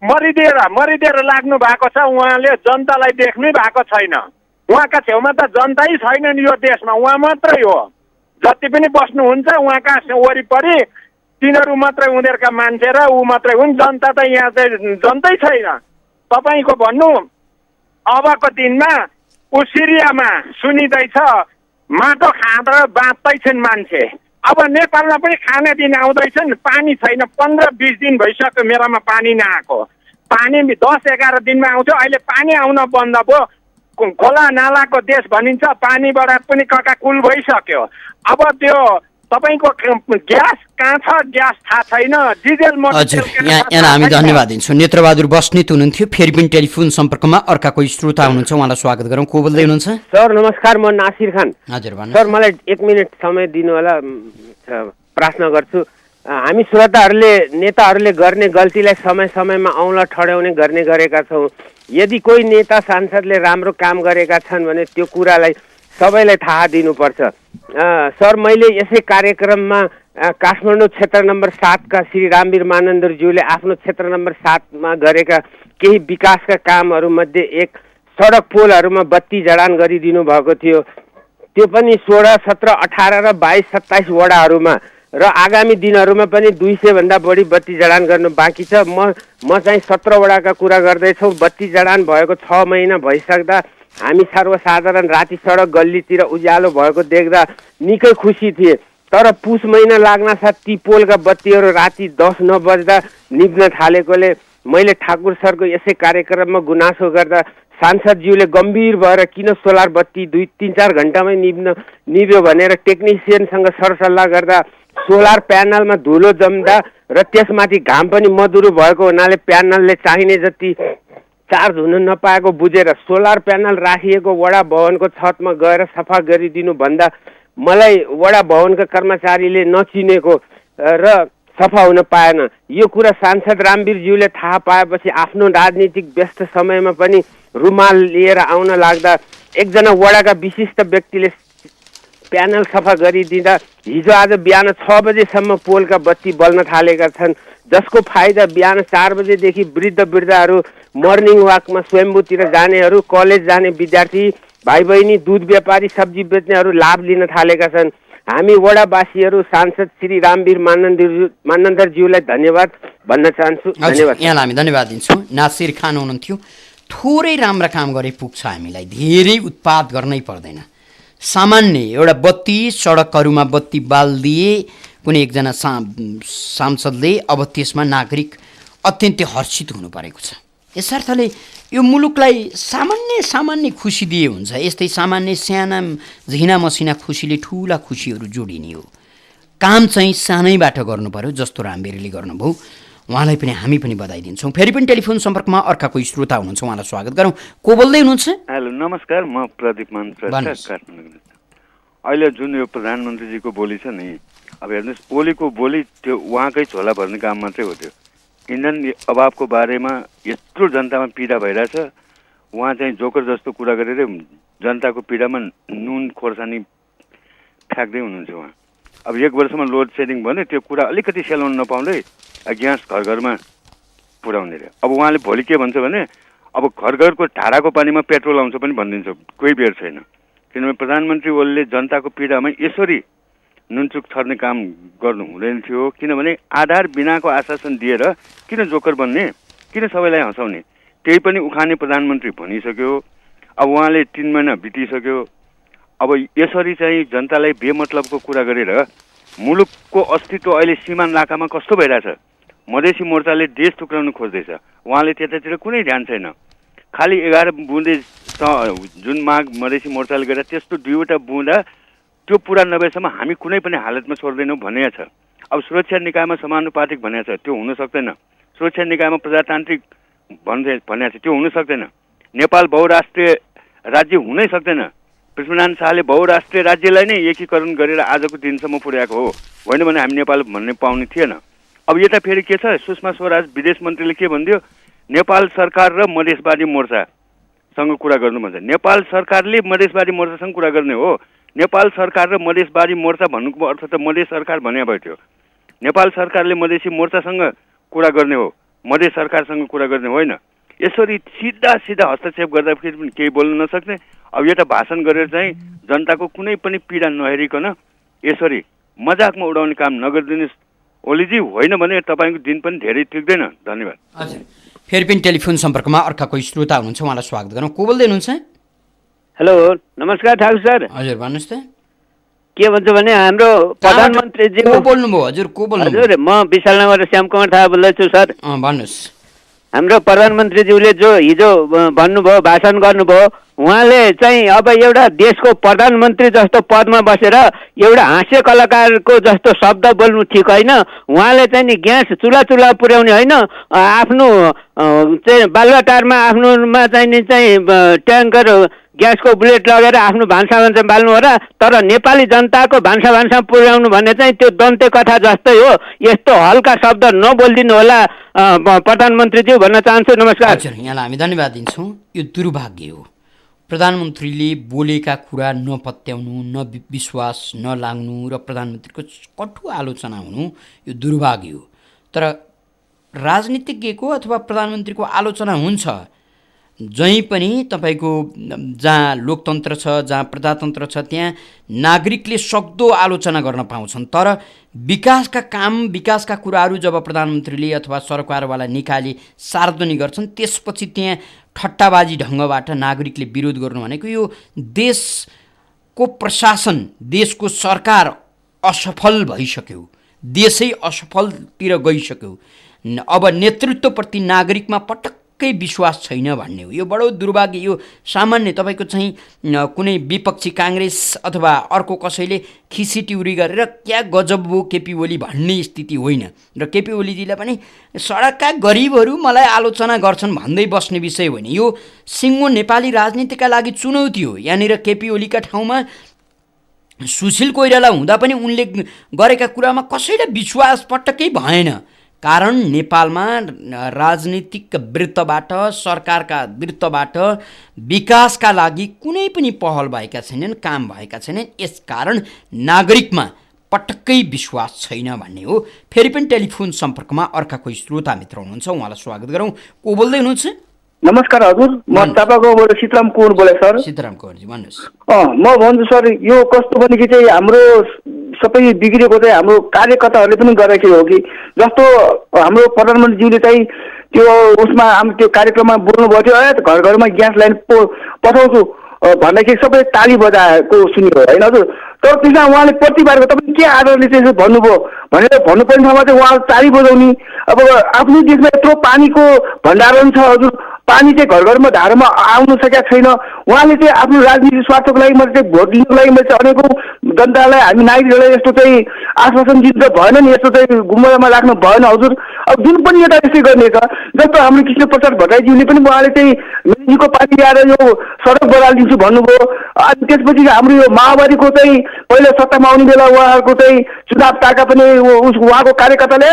मरिदिएर लाग्नु भएको छ। उहाँले जनतालाई देख्नै भएको छैन। उहाँका छेउमा त जनतै छैनन् यो देशमा, उहाँ मात्रै हो। जति पनि बस्नुहुन्छ उहाँका वरिपरि तिनीहरू मात्रै उनीहरूका मान्छे र ऊ मात्रै हुन्। जनता त यहाँ चाहिँ जनतै छैन। तपाईँको भन्नु अबको दिनमा ऊ सिरियामा सुनिँदैछ माटो खाँदा बाँच्दैछन् मान्छे। अब नेपालमा पनि खाने दिन आउँदैछन्, पानी छैन। 15-20 दिन भइसक्यो मेरोमा पानी नआएको। पानी 10-11 दिनमा आउँथ्यो, अहिले पानी आउन बन्द भयो। खोला नालाको देश भनिन्छ, पानीबाट पनि ककाकुल भइसक्यो। अब त्यो तपाईँको ग्यास कहाँ छ, ग्यास थाहा छैन। डिजेल हजुर, यहाँ हामी धन्यवाद दिन्छौँ। नेत्रबहादुर बस्नेत हुनुहुन्थ्यो। फेरि पनि टेलिफोन सम्पर्कमा अर्का कोही श्रोता हुनुहुन्छ, उहाँलाई स्वागत गरौँ। को बोल्दै हुनुहुन्छ? सर नमस्कार, म नासिर खान। हजुर भन्नु सर, मलाई 1 मिनट समय दिनु होला, प्रश्न गर्छु। हामी श्रोताहरूले नेताहरूले गर्ने गल्तीलाई समय समयमा औँला ठड्याउने गर्ने गरेका छौँ। यदि कोही नेता सांसदले राम्रो काम गरेका छन् भने त्यो कुरालाई सबैलाई थाहा दिनुपर्छ। सर, मैले यसै कार्यक्रममा काठमाडौँ क्षेत्र नम्बर 7 का श्री रामवीर मानन्दरज्यूले आफ्नो क्षेत्र नम्बर 7 मा गरेका केही विकासका कामहरूमध्ये एक सडक पोलहरूमा बत्ती जडान गरिदिनु भएको थियो। त्यो पनि 16, 17, 18 र 22, 27 वडाहरूमा, र आगामी दिनहरूमा पनि 200 भन्दा बढी बत्ती जडान गर्नु बाँकी छ। म चाहिँ 17 वडाका कुरा गर्दैछौँ। बत्ती जडान भएको 6 महिना भइसक्दा हामी सर्वसाधारण राति सडक गल्लीतिर उज्यालो भएको देख्दा निकै खुसी थिए। तर पुस महिना लाग्न साथ ती पोलका बत्तीहरू राति 10-9 बज्दा निभ्न थालेकोले मैले ठाकुर सरको यसै कार्यक्रममा गुनासो गर्दा सांसदज्यूले गम्भीर भएर किन सोलर बत्ती 2-3-4 घन्टामै निभ्यो भनेर टेक्निसियनसँग सरसल्लाह गर्दा सोलर प्यानलमा धुलो जम्दा र त्यसमाथि घाम पनि मधुरो भएको हुनाले प्यानलले चाहिने जति चार्ज हुन नपाएको बुझेर सोलर प्यानल राखिएको वडा भवनको छतमा गएर सफा गरिदिनु भन्दा मलाई वडा भवनका कर्मचारीले नचिनेको र सफा हुन पाएन। यो कुरा सांसद रामवीरज्यूले थाहा पाएपछि आफ्नो राजनीतिक व्यस्त समयमा पनि रुमाल लिएर आउन लाग्दा एकजना वडाका विशिष्ट व्यक्तिले प्यानल सफा गरिदिँदा हिजो आज बिहान 6 बजेसम्म पोलका बत्ती बल्न थालेका छन्, जसको फाइदा बिहान 4 बजेदेखि वृद्धहरू, मर्निङ वाकमा स्वयम्भूतिर जानेहरू, कलेज जाने विद्यार्थी, भाइ बहिनी, दुध व्यापारी, सब्जी बेच्नेहरू लाभ लिन थालेका छन्। हामी वडावासीहरू सांसद श्री रामवीर मानन्दरज्यूलाई धन्यवाद भन्न चाहन्छु। धन्यवाद। यहाँलाई हामी धन्यवाद दिन्छौँ। नासिर खान हुनुहुन्थ्यो। थोरै राम्रा काम गरे पुग्छ, हामीलाई धेरै उत्पाद गर्नै पर्दैन। सामान्य एउटा बत्ती, सडकहरूमा बत्ती बालिदिए कुनै एकजना सांसदले अब त्यसमा नागरिक अत्यन्तै हर्षित हुनु परेको छ। यसर्थले यो मुलुकलाई सामान्य खुसी दिए हुन्छ। यस्तै सामान्य साना झिना मसिना खुसीले ठुला खुसीहरू जोडिने हो। काम चाहिँ सानैबाट गर्नु पर्यो, जस्तो रामवीरले गर्नुभयो। उहाँलाई पनि हामी पनि बधाई दिन्छौँ। फेरि पनि टेलिफोन सम्पर्कमा अर्का कोही श्रोता हुनुहुन्छ, उहाँलाई स्वागत गरौँ। को बोल्दै हुनुहुन्छ? हेलो, नमस्कार, म प्रदीप मन्त्र काठमाडौँ। अहिले जुन यो प्रधानमन्त्रीजीको बोली छ नि, अब हेर्नुहोस्, ओलीको बोली त्यो उहाँकै झोला भर्ने काम मात्रै हो। त्यो इन्धन अभावको बारेमा यत्रो जनतामा पीडा भइरहेछ, उहाँ चाहिँ जोकर जस्तो कुरा गरेर जनताको पीडामा नुन खोर्सानी फ्याँक्दै हुनुहुन्छ उहाँ। अब 1 वर्षमा लोड सेडिङ भने त्यो कुरा अलिकति सेलाउन नपाउँदै ग्यास घर घरमा पुर्याउने रे। अब उहाँले भोलि के भन्छ भने अब घर घरको ढाडाको पानीमा पेट्रोल आउँछ पनि भनिदिन्छ, कोही बेर छैन। किनभने प्रधानमन्त्री ओलीले जनताको पीडामा यसरी नुनचुक छर्ने काम गर्नु हुँदैन थियो। किनभने आधार बिनाको आश्वासन दिएर किन जोकर बन्ने, किन सबैलाई हँसाउने, त्यही पनि उखाने प्रधानमन्त्री भनिसक्यो। अब उहाँले 3 महिना बितिसक्यो। अब यसरी चाहिँ जनतालाई बेमतलबको कुरा गरेर मुलुकको अस्तित्व अहिले सीमा नाकामा कस्तो भइरहेछ। मधेसी मोर्चाले देश टुक्राउन खोज्दैछ, उहाँले त्यतातिर कुनै ध्यान छैन। खालि 11 बुँदे जुन माग मधेसी मोर्चाले गरेर त्यस्तो 2वटा बुँदा त्यो पुरा नभएसम्म हामी कुनै पनि हालतमा छोड्दैनौँ भनेको छ। अब सुरक्षा निकायमा समानुपातिक भनेको छ, त्यो हुन सक्दैन। सुरक्षा निकायमा प्रजातान्त्रिक भनेको छ, त्यो हुन सक्दैन। नेपाल बहुराष्ट्रिय राज्य हुनै सक्दैन। पृथ्वीनारायण शाहले बहुराष्ट्रिय राज्यलाई नै एकीकरण गरेर आजको दिनसम्म पुर्याएको हो, होइन भने हामी नेपाल भन्ने पाउने थिएन। अब यता फेरि के छ, सुषमा स्वराज विदेश मन्त्रीले के भनिदियो, नेपाल सरकार र मधेसवादी मोर्चासँग कुरा गर्नु भन्छ। नेपाल सरकारले मधेसवादी मोर्चासँग कुरा गर्ने हो। नेपाल सरकार र मधेसवादी मोर्चा भन्नुको अर्थ त मधेस सरकार भने भयो थियो। नेपाल सरकारले मधेसी मोर्चासँग कुरा गर्ने हो, मधेस सरकारसँग कुरा गर्ने होइन। यसरी सिधा हस्तक्षेप गर्दाखेरि पनि केही बोल्न नसक्ने। अब यता भाषण गरेर चाहिँ जनताको कुनै पनि पीडा नहेरिकन यसरी मजाकमा उडाउने काम नगरिदिनुहोस् ओलीजी, होइन भने तपाईँको दिन पनि धेरै टिक्दैन। धन्यवाद। हजुर, फेरि पनि टेलिफोन सम्पर्कमा अर्का कोही श्रोता हुनुहुन्छ, उहाँलाई स्वागत गरौँ। को बोल्दै हुनुहुन्छ? हेलो, नमस्कार ठाकुर सर। हजुर, भन्नुहोस् त। के भन्छ भने हाम्रो प्रधानमन्त्रीजी को बोल्नुभयो? हजुर, को बोल्नु? हजुर, म विशालनगर श्यामकुमार थापा बोल्दैछु सर। भन्नुहोस्। हाम्रो प्रधानमन्त्रीज्यूले जो हिजो भन्नुभयो, भाषण गर्नुभयो, उहाँले चाहिँ अब एउटा देशको प्रधानमन्त्री जस्तो पदमा बसेर एउटा हास्य कलाकारको जस्तो शब्द बोल्नु ठिक होइन। उहाँले चाहिँ नि ग्यास चुल्हा पुर्याउने होइन, आफ्नो चाहिँ बालुवाटारमा आफ्नोमा चाहिँ ट्याङ्कर ग्यासको बुलेट लगेर आफ्नो भान्सा बाल्नु हो र। तर नेपाली जनताको भान्सा पुर्याउनु भन्ने चाहिँ त्यो दन्ते कथा जस्तै हो। यस्तो हल्का शब्द नबोलिदिनु होला प्रधानमन्त्रीज्यू भन्न चाहन्छु। नमस्कार। हजुर, यहाँलाई हामी धन्यवाद दिन्छौँ। यो दुर्भाग्य हो, प्रधानमन्त्रीले बोलेका कुरा नपत्याउनु, विश्वास नलाग्नु र प्रधानमन्त्रीको कटु आलोचना हुनु यो दुर्भाग्य हो। तर राजनीतिज्ञको अथवा प्रधानमन्त्रीको आलोचना हुन्छ जहीँ पनि। तपाईँको जहाँ लोकतन्त्र छ, जहाँ प्रजातन्त्र छ, त्यहाँ नागरिकले सक्दो आलोचना गर्न पाउँछन्। तर विकासका काम, विकासका कुराहरू जब प्रधानमन्त्रीले अथवा सरकारवाला निकायले सार्वजनिक गर्छन्, त्यसपछि त्यहाँ ठट्टाबाजी ढङ्गबाट नागरिकले विरोध गर्नु भनेको यो देशको प्रशासन, देशको सरकार असफल भइसक्यो, देशै असफलतिर गइसक्यो। अब नेतृत्वप्रति नागरिकमा पटक्कै विश्वास छैन भन्ने हो। यो बडो दुर्भाग्य। यो सामान्य तपाईँको चाहिँ कुनै विपक्षी काङ्ग्रेस अथवा अर्को कसैले खिसिटिउरी गरेर क्या गजब हो केपी ओली भन्ने स्थिति होइन। र केपी ओलीजीलाई पनि सडकका गरिबहरू मलाई आलोचना गर्छन् भन्दै बस्ने विषय होइन। यो सिङ्गो नेपाली राजनीतिका लागि चुनौती हो। यहाँनिर केपी ओलीका ठाउँमा सुशील कोइराला हुँदा पनि उनले गरेका कुरामा कसैलाई विश्वास पटक्कै भएन। कारण नेपालमा राजनीतिक वृत्तबाट, सरकारका वृत्तबाट विकासका लागि कुनै पनि पहल भएका छैनन्, काम भएका छैनन्। यसकारण नागरिकमा पटक्कै विश्वास छैन भन्ने हो। फेरि पनि टेलिफोन सम्पर्कमा अर्का कोही श्रोता मित्र हुनुहुन्छ, उहाँलाई स्वागत गरौँ। को बोल्दै हुनुहुन्छ? नमस्कार हजुर, म चापागाउँबाट सीताराम कुँवर बोले सर। सीताराम कुँवरजी भन्नुहोस्। म भन्छु सर, यो कस्तो भने कि चाहिँ हाम्रो सबै बिग्रेको चाहिँ हाम्रो कार्यकर्ताहरूले पनि गरेको हो कि जस्तो हाम्रो प्रधानमन्त्रीज्यूले चाहिँ त्यो उसमा त्यो कार्यक्रममा बोल्नुभएको थियो, घर घरमा ग्यास लाइन पठाउँछु भन्दाखेरि सबै ताली बजाएको सुन्यो होइन हजुर। तर त्यसमा उहाँले प्रतिबारको तपाईँ के आधारले चाहिँ भन्नुभयो भनेर भन्नुपर्ने ठाउँमा चाहिँ उहाँ ताली बजाउने। अब आफ्नो देशमा यत्रो पानीको भण्डारण छ हजुर, पानी चाहिँ घर घरमा धारमा आउनु सकेको छैन। उहाँले चाहिँ आफ्नो राजनीतिक स्वार्थको लागि मैले चाहिँ भोट लिनुको लागि मैले चाहिँ अनेकौँ जनतालाई, हामी नागरिकहरूलाई यस्तो चाहिँ आश्वासन दिनु त भएन नि, यस्तो चाहिँ गुम्बामा राख्नु भएन हजुर। अब जुन पनि एउटा यस्तै गर्ने छ, जस्तो हाम्रो कृष्ण प्रसाद भट्टराईज्यूले पनि उहाँले चाहिँ मेजीको पानी ल्याएर यो सडक बनाइदिन्छु भन्नुभयो। अनि त्यसपछि हाम्रो यो माओवादीको चाहिँ पहिला सत्तामा आउने बेला उहाँहरूको चाहिँ चुनाव ताका पनि उहाँको कार्यकर्ताले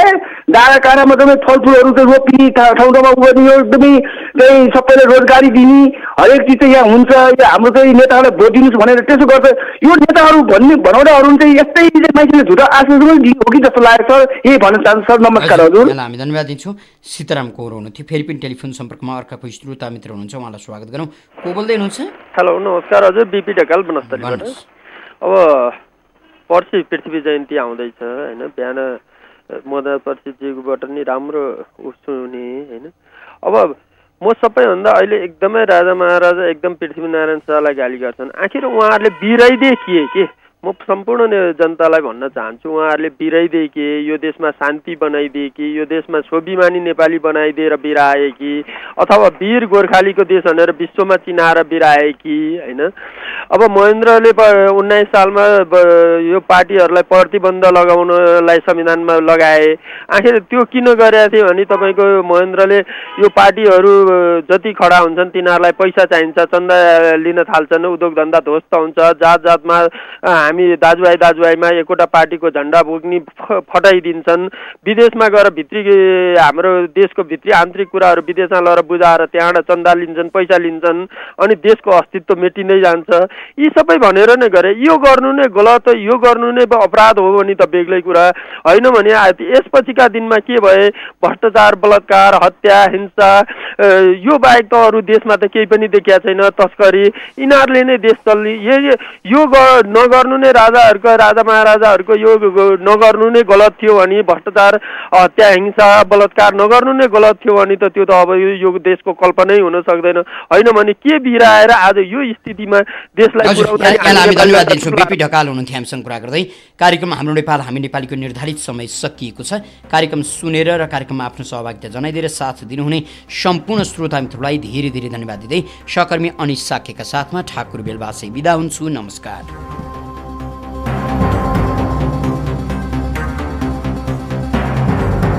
डाँडा काँडामा एकदमै फलफुलहरू चाहिँ रोप्ने ठाउँ ठाउँमा उ गर्ने, यो एकदमै चाहिँ सबैले रोजगारी दिने, हरेक चिज चाहिँ यहाँ हुन्छ, हाम्रो चाहिँ नेताहरूलाई भोट दिनुहोस् भनेर त्यसो गर्छ। यो नेताहरू भनाउँदाहरू चाहिँ यस्तै मान्छेले झुटा आश्वासन दिनु हो कि जस्तो लाग्छ सर, यही भन्न चाहन्छु सर। नमस्कार हजुर। हामी धन्यवाद दिन्छौँ। सीताराम कुँवर हुनुहुन्थ्यो। फेरि पनि टेलिफोन सम्पर्कमा अर्का कोही श्रोता मित्र हुनुहुन्छ, उहाँलाई स्वागत गरौँ। को बोल्दै हुनुहुन्छ? हेलो नमस्कार हजुर, बिपी ढकाल बनस्थलीबाट। अब पर्सि पृथ्वी जयन्ती आउँदैछ होइन, बिहान मदन पर्सिजीबाट नि राम्रो सुने होइन। अब म सबैभन्दा अहिले एकदमै राजा महाराजा एकदम पृथ्वीनारायण शाहलाई गाली गर्छन्। आखिर उहाँहरूले बिराइदिए के म सम्पूर्ण जनतालाई भन्न चाहन्छु, उहाँहरूले बिराइदिए कि यो देशमा शान्ति बनाइदिए कि यो देशमा स्वाभिमानी नेपाली बनाइदिएर बिराए कि अथवा वीर गोर्खालीको देश भनेर विश्वमा चिनाएर बिराए कि होइन। अब महेन्द्रले 19 सालमा यो पार्टीहरूलाई प्रतिबन्ध लगाउनलाई संविधानमा लगाए। आखिर त्यो किन गरेका थियो भने तपाईँको महेन्द्रले यो पार्टीहरू जति खडा हुन्छन् तिनीहरूलाई पैसा चाहिन्छ, चन्दा लिन थाल्छन्, उद्योग धन्दा ध्वस्त हुन्छ, जात जातमा हामी दाजुभाइमा एकवटा पार्टीको झन्डा बोक्ने फटाइदिन्छन्। विदेशमा गएर भित्री हाम्रो देशको भित्री आन्तरिक कुराहरू विदेशमा लगेर बुझाएर त्यहाँबाट चन्दा लिन्छन्, पैसा लिन्छन्, अनि देशको अस्तित्व मेटिँदै जान्छ। यी सबै भनेर नै गरे। यो गर्नु नै गलत, यो गर्नु नै अपराध हो भने त बेग्लै कुरा होइन भने यसपछिका दिनमा के भए, भ्रष्टाचार, बलात्कार, हत्या, हिंसा, यो बाहेक त अरू देशमा त केही पनि देखिया छैन। तस्करी, यिनीहरूले नै देश चल्ने। यो नगर्नु नै राजा महाराजाहरूको यो नगर्नु नै गलत थियो भने, भ्रष्टाचार, हत्या, हिंसा, बलात्कार नगर्नु नै गलत थियो भने त त्यो त अब यो देशको कल्पनै हुन सक्दैन। होइन भने के बिराएर आज यो स्थितिमा देशलाई हामी धन्यवाद दिन्छौँ। बिपी ढकाल हुनुहुन्थ्यो हामीसँग कुरा गर्दै। कार्यक्रम हाम्रो नेपाल हामी नेपालीको निर्धारित समय सकिएको छ। कार्यक्रम सुनेर र कार्यक्रममा आफ्नो सहभागिता जनाइदिएर साथ दिनुहुने सम्पूर्ण श्रोता मित्रलाई धेरै धेरै धन्यवाद दिँदै सहकर्मी अनिस साकेका साथमा ठाकुर बेलबासे बिदा हुन्छु। नमस्कार।